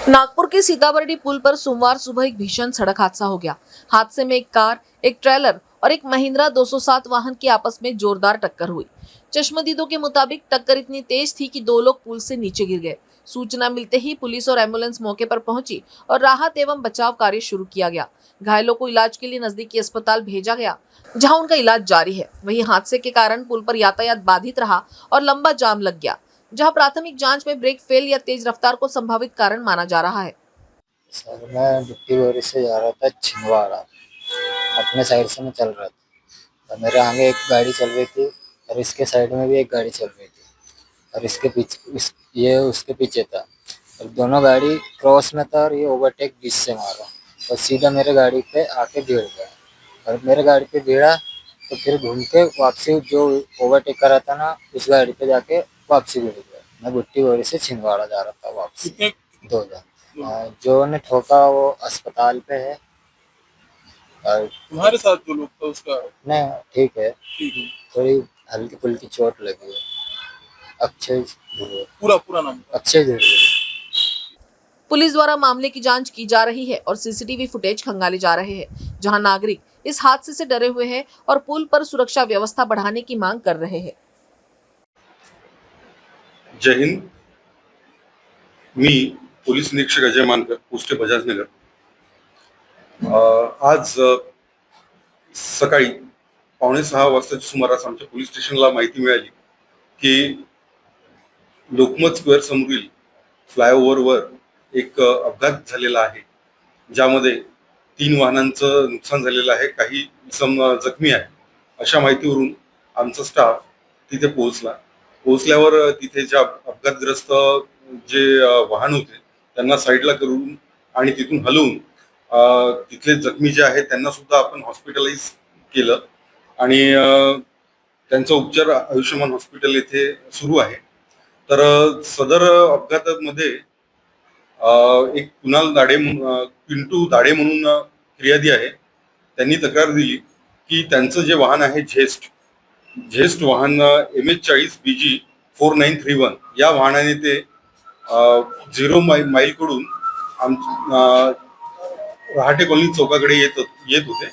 नागपुर के सीताबर्डी पुल पर सोमवार सुबह एक भीषण सड़क हादसा हो गया। हादसे में एक कार, एक ट्रेलर और एक महिंद्रा 207 वाहन की आपस में जोरदार टक्कर हुई। चश्मदीदों के मुताबिक टक्कर इतनी तेज थी कि दो लोग पुल से नीचे गिर गए। सूचना मिलते ही पुलिस और एम्बुलेंस मौके पर पहुंची और राहत एवं बचाव कार्य शुरू किया गया। घायलों को इलाज के लिए नजदीकी अस्पताल भेजा गया, जहां उनका इलाज जारी है। वहीं हादसे के कारण पुल पर यातायात बाधित रहा और लंबा जाम लग गया, जहां प्राथमिक जांच में ब्रेक फेल या तेज रफ्तार को संभावित कारण माना जा रहा है। सर मैं बुट्टीबोरी से जा रहा था छिंदवाड़ा। अपने साइड से मैं चल रहा था और मेरे आगे एक गाड़ी चल रही थी और इसके साइड में भी एक गाड़ी चल रही थी और इसके पीछे ये उसके पीछे था और दोनों गाड़ी क्रॉस में था और ये ओवरटेक बीच से मारा और सीधा मेरे गाड़ी पे आके भिड़ गया और मेरे गाड़ी पे भिड़ा तो फिर घूम के वापसी जो ओवरटेक करा था ना उस गाड़ी पे जाके वापसी भिड़ गया। मैं बुट्टीबोरी से छिंदवाड़ा जा रहा था वापसी। दो जन जो ने ठोका वो अस्पताल पे है और तुम्हारे साथ जो लोग था उसका नहीं ठीक है, ठीक है। थोड़ी हल्की फुल्की चोट लगी है। अक्षय ध्रुव। पूरा पूरा नाम अक्षय ध्रुव। पुलिस द्वारा मामले की जांच की जा रही है और सीसीटीवी फुटेज खंगाले जा रहे हैं, जहां नागरिक इस हादसे से डरे हुए हैं और पुल पर सुरक्षा व्यवस्था बढ़ाने की मांग कर रहे हैं। जय हिंद। मी पोलीस निरीक्षक अजय मानकर, पोस्ट बजाजनगर। आज सकाळी 5:45 वाजताच्या सुमारास आमच्या पोलीस स्टेशनला माहिती मिळाली की लोकमत स्क्वेअर समोरील फ्लायओव्हरवर एक अपघात झालेला आहे, ज्यामध्ये 3 वाहनांचं नुकसान झालेलं आहे, काही जखमी आहे। अशा माहितीवरून आमचा स्टाफ तिथे पोहोचल्यावर तिथे ज्या अपघातग्रस्त जे वाहन होते त्यांना साईडला करून आणि तिथून हलवून तिथले जखमी जे आहेत त्यांना सुद्धा आपण हॉस्पिटलाइज केलं आणि त्यांचा उपचार आयुष्यमान हॉस्पिटल येथे सुरू आहे। तर सदर अपघातामध्ये एक कुणाल दाडे पिंटू दाडे म्हणून फिर्यादी आहे। त्यांनी तक्रार दिली की त्यांचं जे वाहन आहे झेस्ट वाहन MH40 BG 4931 या वाहनाने ते 0 माईल कडून रहाटे कॉलनी चौकाकडे येत होते।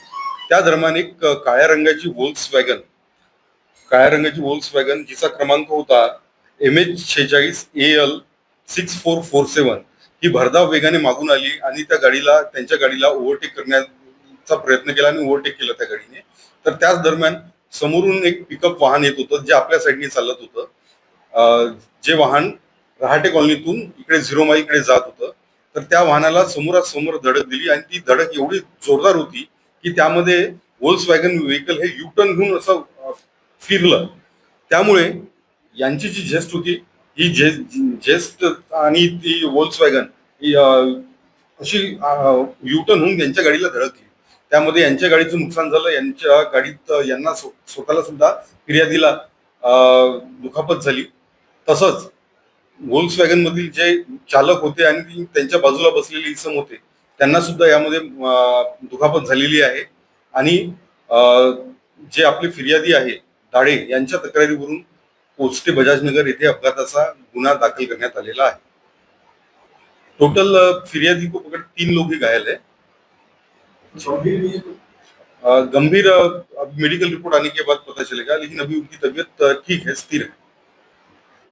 त्या दरम्यान एक काळ्या रंगाची वोल्क्सवॅगन जिचा क्रमांक होता MH46 AL 6447 ही भरधाव वेगाने मागून आली आणि त्यांच्या गाडीला ओव्हरटेक करण्याचा प्रयत्न केला आणि ओव्हरटेक केलं त्या गाडीने। तर त्याच दरम्यान समोरून एक पिकअप वाहन येत होतं जे आपल्या साईडने चालत होतं। जे वाहन रहाटे कॉलनीतून इकडे 0 माईलकडे जात होतं, तर त्या वाहनाला समोरासमोर धडक दिली आणि ती धडक एवढी जोरदार होती की त्यामध्ये व्होल्क्सवॅगन व्हेकल हे युटर्न घेऊन असं फिरलं। त्यामुळे यांची जी झेस्ट होती ही झेस्ट आणि ती व्होल्क्सवॅगन ही अशी युटर्न होऊन त्यांच्या गाडीला धडकली। त्यामध्ये यांच्या गाडीचं नुकसान झालं। यांच्या गाडीत यांना स्वतःला सुद्धा फिर्यादीला दुखापत झाली। तसंच व्होल्क्सवॅगन मधील जे चालक होते आणि त्यांच्या बाजूला बसलेले इसम होते त्यांना सुद्धा यामध्ये दुखापत झालेली आहे आणि जे आपले फिर्यादी आहे दाडे यांच्या तक्रारीवरून पोस्ट बजाजनगर येथे अपघाताचा गुन्हा दाखल करण्यात आलेला है। टोटल फिर्यादी को पकड़ 3 लोग ही घायल है। गंभीर मेडिकल रिपोर्ट आने के बाद पता चलेगा, लेकिन अभी उनकी तबीयत ठीक है, स्थिर है।